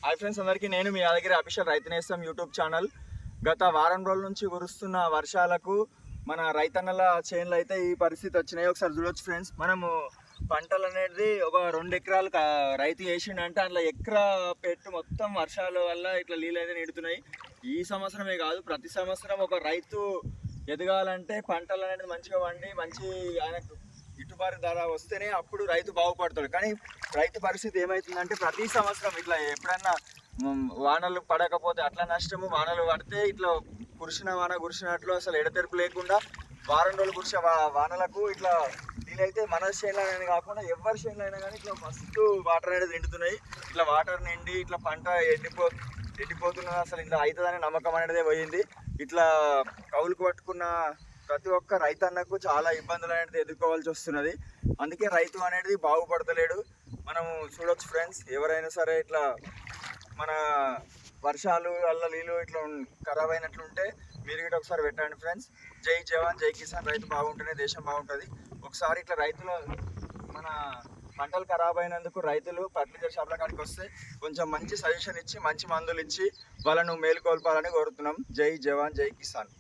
Hi friends, అందరికీ నేను మీ Yadagiri official రైతు నేస్తం యూట్యూబ్ ఛానల్. గత వారం రోజుల నుంచి కురుస్తున్న వర్షాలకు మన రైతన్నల చేనులు అయితే ఈ పరిస్థితి వచ్చినాయి. ఒకసారి చూడొచ్చు ఫ్రెండ్స్. మనము పంటలు అనేది ఒక 2 ఎకరాలు రైతు వేసిండంటే అందులో ఎకరా పెట్టు మొత్తం వర్షాల వల్ల ఇట్లా నీళ్ళు అయితే నిండుతున్నాయి. ఈ సంవత్సరమే కాదు, ప్రతి సంవత్సరం ఒక రైతు ఎదగాలంటే పంటలు అనేది మంచిగా వండి మంచి ఆయనకు గిట్టుబాటు ధర వస్తేనే అప్పుడు రైతు బాగుపడతాడు. కానీ రైతు పరిస్థితి ఏమవుతుందంటే ప్రతి సంవత్సరం ఇట్లా ఎప్పుడన్నా వానలు పడకపోతే అట్లా నష్టము, వానలు పడితే ఇట్లా కురిసినట్లు అసలు ఎడతెరిపి లేకుండా వారం రోజులు కురిసే వానలకు ఇట్లా వీలైతే మన చేనులైనా కాకుండా ఎవరి చేనులైనా కానీ ఇట్లా ఫస్ట్ వాటర్ అనేది నిండుతున్నాయి. ఇట్లా వాటర్ నిండి ఇట్లా పంట ఎండిపోతున్నది. అసలు ఇట్లా అవుతుందనే నమ్మకం అనేది పోయింది. ఇట్లా కౌలుకు పట్టుకున్న ప్రతి ఒక్క రైతన్నకు చాలా ఇబ్బందులు అనేది ఎదుర్కోవాల్సి వస్తున్నది. అందుకే రైతు అనేది బాగుపడతలేడు. మనము చూడొచ్చు ఫ్రెండ్స్, ఎవరైనా సరే ఇట్లా మన వర్షాలు వల్ల నీళ్ళు ఇట్లా ఖరాబ్ అయినట్లుంటే మీరు గిట్ట ఒకసారి పెట్టండి ఫ్రెండ్స్. జై జవాన్ జై కిసాన్. రైతు బాగుంటేనే దేశం బాగుంటుంది. ఒకసారి ఇట్లా రైతులు మన పంటలు ఖరాబ్ అయినందుకు రైతులు ఫర్టిలైజర్ షాప్ల కాడికి వస్తే కొంచెం మంచి సజెషన్ ఇచ్చి మంచి మందులు ఇచ్చి వాళ్ళను మేలుకొల్పాలని కోరుతున్నాం. జై జవాన్ జై కిసాన్.